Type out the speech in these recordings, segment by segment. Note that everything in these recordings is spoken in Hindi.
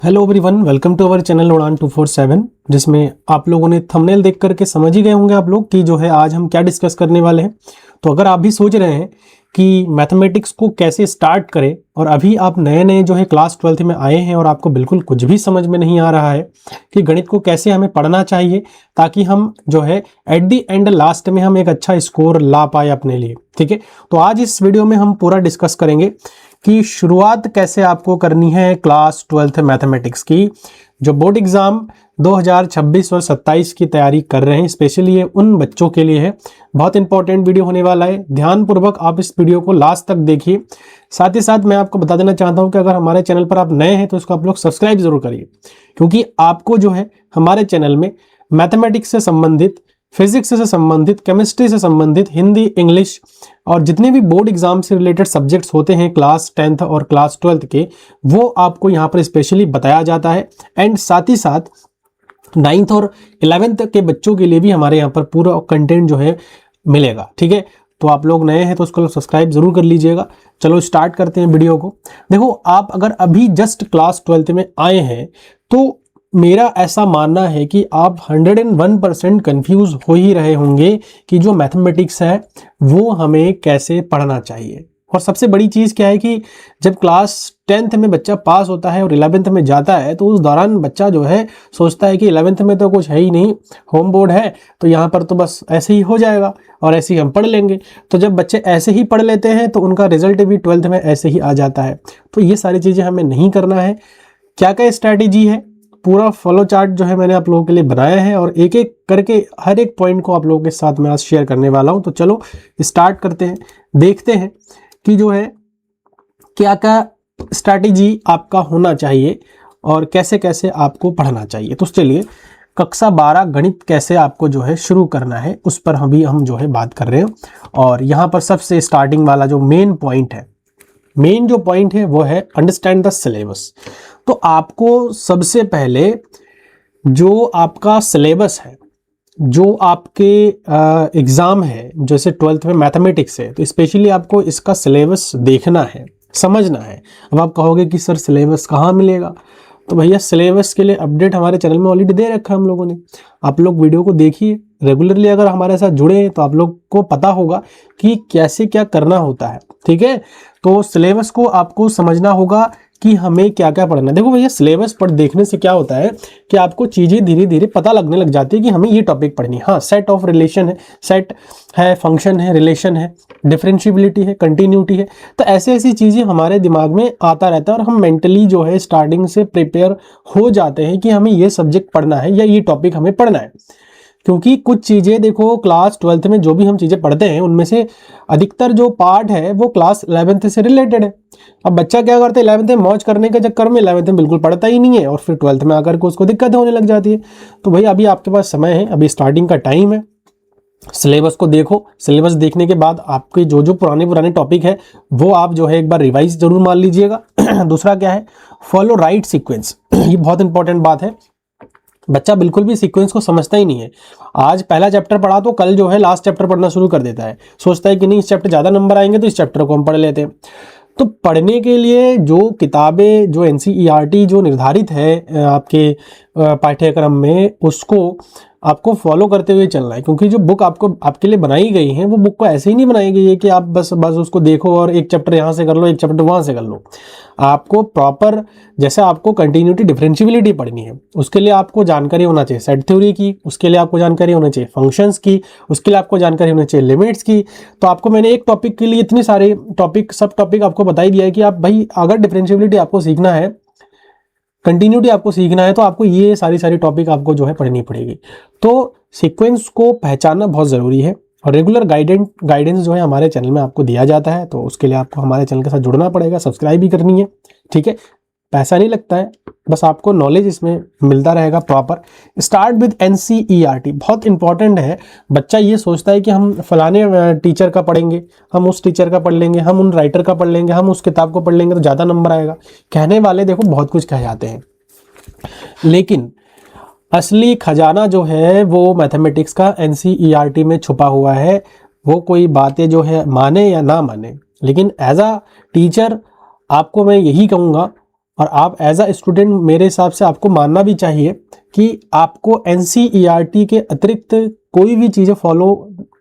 Hello everyone, welcome to our channel Udaan 247। जिसमें आप लोगों ने थंबनेल देख करके समझ ही गए होंगे आप लोग कि जो है आज हम क्या डिस्कस करने वाले हैं। तो अगर आप भी सोच रहे हैं कि मैथमेटिक्स को कैसे स्टार्ट करें और अभी आप नए नए जो है क्लास 12th में आए हैं और आपको बिल्कुल कुछ भी समझ में नहीं आ रहा है कि गणित को कैसे हमें पढ़ना चाहिए ताकि हम जो है एट द एंड लास्ट में हम एक अच्छा स्कोर ला पाए अपने लिए। ठीक है, तो आज इस वीडियो में हम पूरा डिस्कस करेंगे कि शुरुआत कैसे आपको करनी है क्लास 12th मैथमेटिक्स की। जो बोर्ड एग्जाम 2026 और 27 की तैयारी कर रहे हैं, स्पेशली ये उन बच्चों के लिए है। बहुत इंपॉर्टेंट वीडियो होने वाला है, ध्यानपूर्वक आप इस वीडियो को लास्ट तक देखिए। साथ ही साथ मैं आपको बता देना चाहता हूं कि अगर हमारे चैनल पर आप नए हैं तो इसको आप लोग सब्सक्राइब जरूर करिए, क्योंकि आपको जो है हमारे चैनल में मैथमेटिक्स से संबंधित, फिजिक्स से संबंधित, केमिस्ट्री से संबंधित, हिंदी, इंग्लिश और जितने भी बोर्ड एग्जाम से रिलेटेड सब्जेक्ट्स होते हैं क्लास 10th और क्लास 12th के, वो आपको यहाँ पर स्पेशली बताया जाता है। एंड साथ ही साथ 9th और 11th के बच्चों के लिए भी हमारे यहाँ पर पूरा कंटेंट जो है मिलेगा। ठीक है, तो आप लोग नए हैं तो उसको सब्सक्राइब जरूर कर लीजिएगा। चलो स्टार्ट करते हैं वीडियो को। देखो, आप अगर अभी जस्ट क्लास 12th में आए हैं तो मेरा ऐसा मानना है कि आप 101% कंफ्यूज हो ही रहे होंगे कि जो मैथमेटिक्स है वो हमें कैसे पढ़ना चाहिए। और सबसे बड़ी चीज़ क्या है कि जब क्लास 10th में बच्चा पास होता है और 11th में जाता है तो उस दौरान बच्चा जो है सोचता है कि 11th में तो कुछ है ही नहीं, होम बोर्ड है तो यहाँ पर तो बस ऐसे ही हो जाएगा और ऐसे ही हम पढ़ लेंगे। तो जब बच्चे ऐसे ही पढ़ लेते हैं तो उनका रिजल्ट भी 12th में ऐसे ही आ जाता है। तो ये सारी चीज़ें हमें नहीं करना है। क्या क्या स्ट्रैटेजी है, पूरा फ्लो चार्ट जो है मैंने आप लोगों के लिए बनाया है और एक एक करके हर एक पॉइंट को आप लोगों के साथ मैं आज शेयर करने वाला हूं। तो चलो स्टार्ट करते हैं, देखते हैं कि जो है क्या क्या स्ट्रैटेजी आपका होना चाहिए और कैसे कैसे आपको पढ़ना चाहिए। तो चलिए, कक्षा 12 गणित कैसे आपको जो है शुरू करना है उस पर हम जो है बात कर रहे हैं। और यहाँ पर सबसे स्टार्टिंग वाला जो मेन पॉइंट है, मेन जो पॉइंट है वो है अंडरस्टैंड द सिलेबस। तो आपको सबसे पहले जो आपका सिलेबस है, जो आपके एग्जाम है, जैसे 12th में मैथमेटिक्स है तो स्पेशली आपको इसका सिलेबस देखना है, समझना है। अब आप कहोगे कि सर सिलेबस कहाँ मिलेगा, तो भैया सिलेबस के लिए अपडेट हमारे चैनल में ऑलरेडी दे रखा है हम लोगों ने। आप लोग वीडियो को देखिए रेगुलरली, अगर हमारे साथ जुड़े हैं तो आप लोग को पता होगा कि कैसे क्या करना होता है। ठीक है, तो सिलेबस को आपको समझना होगा कि हमें क्या क्या पढ़ना है। देखो भैया, सिलेबस पढ़ देखने से क्या होता है कि आपको चीज़ें धीरे धीरे पता लगने लग जाती है कि हमें ये टॉपिक पढ़नी है। हाँ, सेट ऑफ रिलेशन है, सेट है, फंक्शन है, रिलेशन है, डिफरेंशियबिलिटी है, कंटिन्यूटी है। तो ऐसे ऐसी चीज़ें हमारे दिमाग में आता रहता है और हम मेंटली जो है स्टार्टिंग से प्रिपेयर हो जाते हैं कि हमें ये सब्जेक्ट पढ़ना है या ये टॉपिक हमें पढ़ना है। क्योंकि कुछ चीज़ें देखो, क्लास 12th में जो भी हम चीज़ें पढ़ते हैं उनमें से अधिकतर जो पार्ट है वो क्लास 11th से रिलेटेड है। अब बच्चा क्या करता है, 11th में मौज करने के चक्कर में 11th में बिल्कुल पढ़ता ही नहीं है और फिर 12th में आकर के उसको दिक्कत होने लग जाती है। तो भाई अभी आपके पास समय है, अभी स्टार्टिंग का टाइम है। सिलेबस को देखो, सिलेबस देखने के बाद आपके जो जो पुराने टॉपिक है वो आप जो है एक बार रिवाइज जरूर मान लीजिएगा। दूसरा क्या है, फॉलो राइट सीक्वेंस। ये बहुत इंपॉर्टेंट बात है। बच्चा बिल्कुल भी सीक्वेंस को समझता ही नहीं है। आज पहला चैप्टर पढ़ा तो कल जो है लास्ट चैप्टर पढ़ना शुरू कर देता है, सोचता है कि नहीं इस चैप्टर ज़्यादा नंबर आएंगे तो इस चैप्टर को हम पढ़ लेते हैं। तो पढ़ने के लिए जो किताबें, जो एनसीईआरटी जो निर्धारित है आपके पाठ्यक्रम में, उसको आपको फॉलो करते हुए चलना है। क्योंकि जो बुक आपको आपके लिए बनाई गई है वो बुक को ऐसे ही नहीं बनाई गई है कि आप बस उसको देखो और एक चैप्टर यहाँ से कर लो, एक चैप्टर वहाँ से कर लो। आपको प्रॉपर, जैसे आपको कंटिन्यूटी, डिफरेंशियबिलिटी पढ़नी है, उसके लिए आपको जानकारी होना चाहिए सेट थ्योरी की, उसके लिए आपको जानकारी होना चाहिए फंक्शंस की, उसके लिए आपको जानकारी होनी चाहिए लिमिट्स की। तो आपको मैंने एक टॉपिक के लिए इतने सारे टॉपिक, सब टॉपिक आपको बता ही दिया है कि आप भाई अगर डिफरेंशियबिलिटी आपको सीखना है, कंटिन्यूटी आपको सीखना है, तो आपको ये सारी टॉपिक आपको जो है पढ़नी पड़ेगी। तो सीक्वेंस को पहचानना बहुत ज़रूरी है और रेगुलर गाइडेंस जो है हमारे चैनल में आपको दिया जाता है। तो उसके लिए आपको हमारे चैनल के साथ जुड़ना पड़ेगा, सब्सक्राइब भी करनी है। ठीक है, पैसा नहीं लगता है, बस आपको नॉलेज इसमें मिलता रहेगा प्रॉपर। स्टार्ट विद एनसीईआरटी, बहुत इंपॉर्टेंट है। बच्चा ये सोचता है कि हम फलाने टीचर का पढ़ेंगे, हम उस टीचर का पढ़ लेंगे, हम उन राइटर का पढ़ लेंगे, हम उस किताब को पढ़ लेंगे तो ज़्यादा नंबर आएगा। कहने वाले देखो बहुत कुछ कह जाते हैं, लेकिन असली खजाना जो है वो मैथमेटिक्स का एनसीईआरटी में छुपा हुआ है। वो कोई बातें जो है माने या ना माने, लेकिन एज अ टीचर आपको मैं यही कहूँगा और आप एज अ स्टूडेंट मेरे हिसाब से आपको मानना भी चाहिए कि आपको एनसीईआरटी के अतिरिक्त कोई भी चीज़ें फॉलो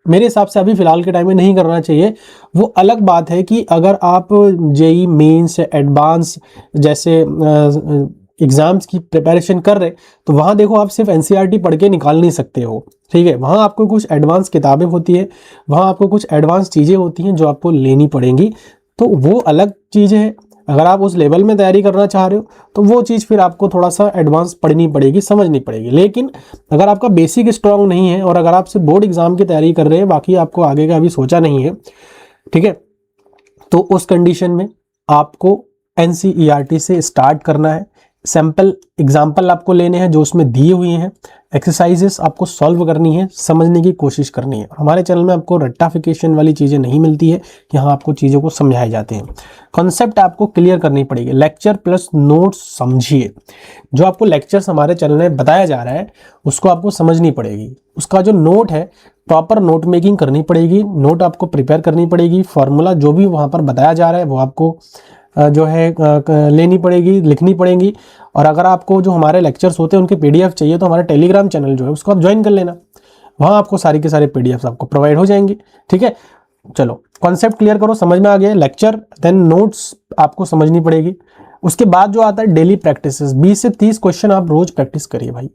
मेरे हिसाब से अभी फ़िलहाल के टाइम में नहीं करना चाहिए। वो अलग बात है कि अगर आप जेई मेंस एडवांस जैसे एग्ज़ाम्स की प्रिपरेशन कर रहे, तो वहाँ देखो आप सिर्फ एनसीईआरटी पढ़ के निकाल नहीं सकते हो, ठीक है। वहाँ आपको कुछ एडवांस किताबें होती है, वहाँ आपको कुछ एडवांस चीज़ें होती हैं जो आपको लेनी पड़ेंगी, तो वो अलग चीज़ है। अगर आप उस लेवल में तैयारी करना चाह रहे हो तो वो चीज़ फिर आपको थोड़ा सा एडवांस पढ़नी पड़ेगी, समझनी पड़ेगी। लेकिन अगर आपका बेसिक स्ट्रांग नहीं है और अगर आप सिर्फ बोर्ड एग्जाम की तैयारी कर रहे हैं, बाकी आपको आगे का अभी सोचा नहीं है, ठीक है, तो उस कंडीशन में आपको एनसीईआरटी से स्टार्ट करना है। सैंपल एग्जाम्पल आपको लेने हैं जो उसमें दिए हुए हैं, एक्सरसाइजेस आपको सॉल्व करनी है, समझने की कोशिश करनी है। हमारे चैनल में आपको रट्टाफिकेशन वाली चीज़ें नहीं मिलती है कि हाँ आपको चीज़ों को समझाए जाते हैं। कॉन्सेप्ट आपको क्लियर करनी पड़ेगी, लेक्चर प्लस नोट्स समझिए। जो आपको लेक्चर्स हमारे चैनल में बताया जा रहा है उसको आपको समझनी पड़ेगी, उसका जो नोट है प्रॉपर नोट मेकिंग करनी पड़ेगी, नोट आपको प्रिपेयर करनी पड़ेगी, फॉर्मूला जो भी वहाँ पर बताया जा रहा है वो आपको जो है लेनी पड़ेगी, लिखनी पड़ेगी। और अगर आपको जो हमारे लेक्चर्स होते हैं उनके पीडीएफ चाहिए तो हमारा टेलीग्राम चैनल जो है उसको आप ज्वाइन कर लेना, वहाँ आपको सारी के सारे पीडीएफ आपको प्रोवाइड हो जाएंगे, ठीक है। चलो कॉन्सेप्ट क्लियर करो, समझ में आ गया। लेक्चर देन नोट्स आपको समझनी पड़ेगी। उसके बाद जो आता है डेली प्रैक्टिस, 20 से 30 क्वेश्चन आप रोज प्रैक्टिस करिए भाई।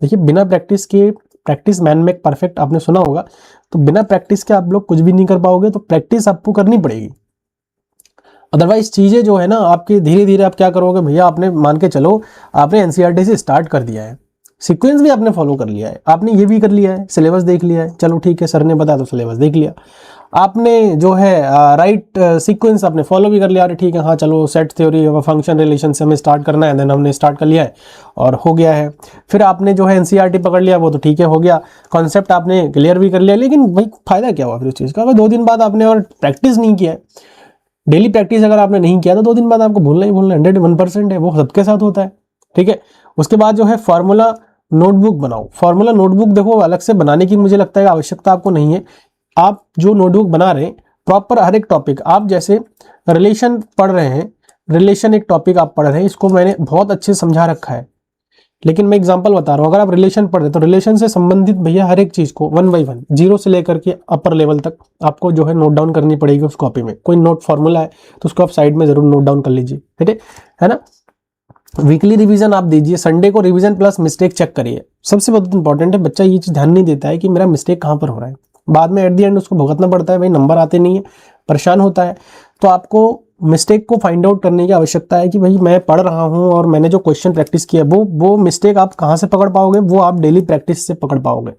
देखिए बिना प्रैक्टिस के, प्रैक्टिस मैन मेक परफेक्ट आपने सुना होगा, तो बिना प्रैक्टिस के आप लोग कुछ भी नहीं कर पाओगे, तो प्रैक्टिस आपको करनी पड़ेगी। अदरवाइज चीज़ें जो है ना आपके धीरे धीरे आप क्या करोगे भैया, आपने मान के चलो आपने एनसीईआरटी से स्टार्ट कर दिया है, सीक्वेंस भी आपने फॉलो कर लिया है, आपने ये भी कर लिया है, सिलेबस देख लिया है, चलो ठीक है सर ने बताया तो सिलेबस देख लिया, आपने जो है राइट सीक्वेंस आपने फॉलो भी कर लिया, अरे ठीक है हाँ चलो सेट थ्योरी और फंक्शन रिलेशन से हमें स्टार्ट करना है, देन हमने स्टार्ट कर लिया है और हो गया है। फिर आपने जो है एनसीईआरटी पकड़ लिया, वो तो ठीक है हो गया, कॉन्सेप्ट आपने क्लियर भी कर लिया, लेकिन भाई फायदा क्या हुआ फिर उस चीज़ का, अगर 2 दिन बाद आपने और प्रैक्टिस नहीं किया है, डेली प्रैक्टिस अगर आपने नहीं किया तो 2 दिन बाद आपको भूलना ही भूलना, 101% है, वो सबके साथ होता है, ठीक है। उसके बाद जो है फार्मूला नोटबुक बनाओ। फार्मूला नोटबुक देखो अलग से बनाने की मुझे लगता है आवश्यकता आपको नहीं है। आप जो नोटबुक बना रहे हैं प्रॉपर हर एक टॉपिक, आप जैसे रिलेशन पढ़ रहे हैं, रिलेशन एक टॉपिक आप पढ़ रहे हैं, इसको मैंने बहुत अच्छे से समझा रखा है, लेकिन मैं एग्जांपल बता रहा हूँ। अगर आप रिलेशन पढ़ रहे हैं तो रिलेशन से संबंधित भैया हर एक चीज को 1 बाय 1 जीरो से लेकर के अपर लेवल तक आपको जो है नोट डाउन करनी पड़ेगी उस कॉपी में। कोई नोट फॉर्मूला है तो उसको आप साइड में जरूर नोट डाउन कर लीजिए, ठीक है ना। वीकली रिवीजन आप दीजिए, संडे को रिवीजन प्लस मिस्टेक चेक करिए। सबसे बहुत इंपॉर्टेंट है, बच्चा ये चीज ध्यान नहीं देता है कि मेरा मिस्टेक कहाँ पर हो रहा है, बाद में एट द एंड उसको भुगतना पड़ता है, भाई नंबर आते नहीं है, परेशान होता है। तो आपको मिस्टेक को फाइंड आउट करने की आवश्यकता है कि भाई मैं पढ़ रहा हूं और मैंने जो क्वेश्चन प्रैक्टिस किया वो मिस्टेक आप कहां से पकड़ पाओगे, वो आप डेली प्रैक्टिस से पकड़ पाओगे।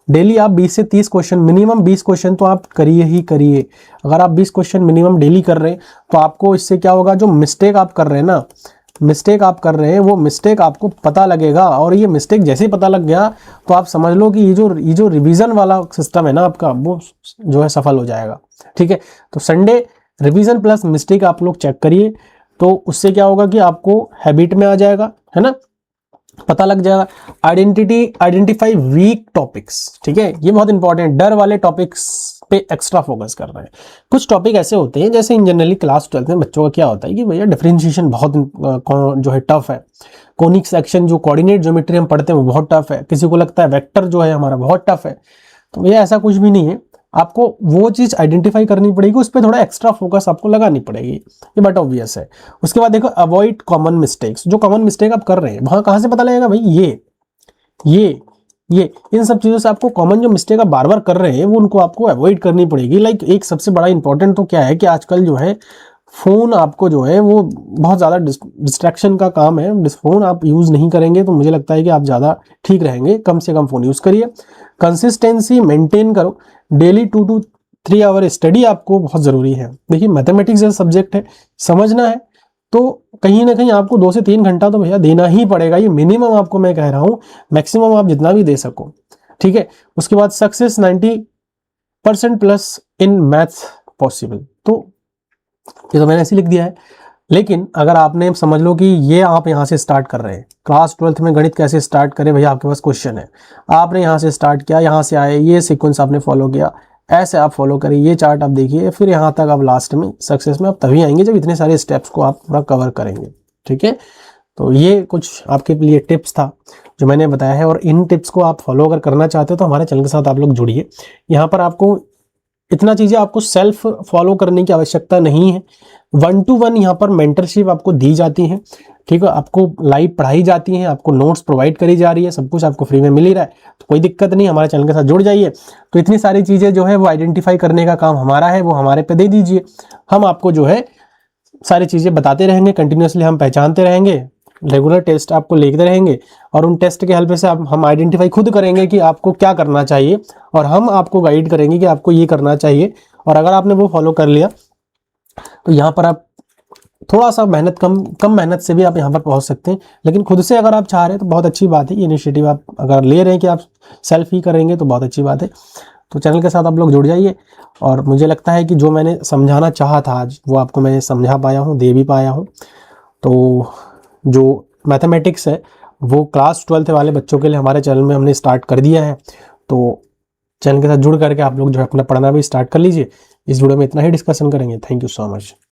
डेली आप 20 से 30 क्वेश्चन, मिनिमम 20 क्वेश्चन तो आप करिए ही करिए। अगर आप 20 क्वेश्चन मिनिमम डेली कर रहे हैं तो आपको इससे क्या होगा, जो मिस्टेक आप कर रहे हैं ना, मिस्टेक आप कर रहे हैं वो मिस्टेक आपको पता लगेगा, और ये मिस्टेक जैसे ही पता लग गया तो आप समझ लो कि ये जो रिवीजन वाला सिस्टम है ना आपका, वो जो है सफल हो जाएगा, ठीक है। तो संडे रिवीजन प्लस मिस्टेक आप लोग चेक करिए, तो उससे क्या होगा कि आपको हैबिट में आ जाएगा, है ना, पता लग जाएगा। आइडेंटिफाई वीक टॉपिक्स, ठीक है, ये बहुत इंपॉर्टेंट। डर वाले टॉपिक्स पे एक्स्ट्रा फोकस कर रहे हैं। कुछ टॉपिक ऐसे होते हैं जैसे इन जनरली क्लास 12 में बच्चों का क्या होता है कि भैया डिफरेंशिएशन बहुत जो है टफ है, कोनिक सेक्शन जो कोऑर्डिनेट ज्योमेट्री हम पढ़ते हैं वो बहुत टफ है, किसी को लगता है वेक्टर जो है हमारा बहुत टफ है, तो भैया ऐसा कुछ भी नहीं है। आपको वो चीज आइडेंटिफाई करनी पड़ेगी, उस पर थोड़ा एक्स्ट्रा फोकस आपको लगानी पड़ेगी, ये बट ऑब्वियस है। उसके बाद देखो अवॉइड कॉमन मिस्टेक्स, जो कॉमन मिस्टेक आप कर रहे हैं वहां कहां से पता लगेगा भाई, ये इन सब चीजों से आपको कॉमन जो मिस्टेक आप बार बार कर रहे हैं वो उनको आपको अवॉइड करनी पड़ेगी। लाइक एक सबसे बड़ा इंपॉर्टेंट तो क्या है कि आजकल जो है फोन आपको जो है वो बहुत ज़्यादा डिस्ट्रैक्शन का काम है। फोन आप यूज़ नहीं करेंगे तो मुझे लगता है कि आप ज़्यादा ठीक रहेंगे, कम से कम फोन यूज़ करिए। कंसिस्टेंसी मेंटेन करो, डेली 2 to 3 आवर स्टडी आपको बहुत ज़रूरी है। देखिए मैथमेटिक्स जैसा सब्जेक्ट है, समझना है तो कहीं ना कहीं आपको 2 से 3 घंटा तो भैया देना ही पड़ेगा, ये मिनिमम आपको मैं कह रहा हूँ, मैक्सिमम आप जितना भी दे सको, ठीक है। उसके बाद success 90% plus in maths possible, तो ये तो मैंने ऐसे लिख दिया है। लेकिन अगर आपने समझ लो कि ये आप यहाँ से स्टार्ट कर रहे हैं, क्लास 12th में गणित कैसे स्टार्ट करें भैया, आपके पास क्वेश्चन है, आपने यहाँ से स्टार्ट किया, यहाँ से आए, ये सीक्वेंस आपने फॉलो किया, ऐसे आप फॉलो करिए, ये चार्ट आप देखिए, फिर यहाँ तक आप लास्ट में सक्सेस में आप तभी आएंगे जब इतने सारे स्टेप्स को आप पूरा कवर करेंगे, ठीक है, तो ये कुछ आपके लिए टिप्स था जो मैंने बताया है, और इन टिप्स को आप फॉलो अगर करना चाहते हो तो हमारे चैनल के साथ आप लोग जुड़िए। यहाँ पर आपको इतना चीज़ें आपको सेल्फ फॉलो करने की आवश्यकता नहीं है, 1 to 1 यहाँ पर मेंटरशिप आपको दी जाती है, ठीक है, आपको लाइव पढ़ाई जाती है, आपको नोट्स प्रोवाइड करी जा रही है, सब कुछ आपको फ्री में मिल ही रहा है, तो कोई दिक्कत नहीं, हमारे चैनल के साथ जुड़ जाइए। तो इतनी सारी चीज़ें जो है वो आइडेंटिफाई करने का काम हमारा है, वो हमारे पे दे दीजिए, हम आपको जो है सारी चीज़ें बताते रहेंगे, कंटिन्यूसली हम पहचानते रहेंगे, रेगुलर टेस्ट आपको लेते रहेंगे, और उन टेस्ट के हेल्प से हम आइडेंटिफाई खुद करेंगे कि आपको क्या करना चाहिए, और हम आपको गाइड करेंगे कि आपको ये करना चाहिए। और अगर आपने वो फॉलो कर लिया तो यहाँ पर आप थोड़ा सा मेहनत कम मेहनत से भी आप यहाँ पर पहुँच सकते हैं। लेकिन खुद से अगर आप चाह रहे हैं तो बहुत अच्छी बात है, ये इनिशिएटिव आप अगर ले रहे हैं कि आप सेल्फ ही करेंगे तो बहुत अच्छी बात है। तो चैनल के साथ आप लोग जुड़ जाइए, और मुझे लगता है कि जो मैंने समझाना चाहा था आज वो आपको मैं समझा पाया हूँ, दे भी पाया हूँ। तो जो मैथमेटिक्स है वो क्लास 12th वाले बच्चों के लिए हमारे चैनल में हमने स्टार्ट कर दिया है, तो चैनल के साथ जुड़ करके आप लोग जो है अपना पढ़ना भी स्टार्ट कर लीजिए। इस वीडियो में इतना ही डिस्कशन करेंगे। Thank you so much.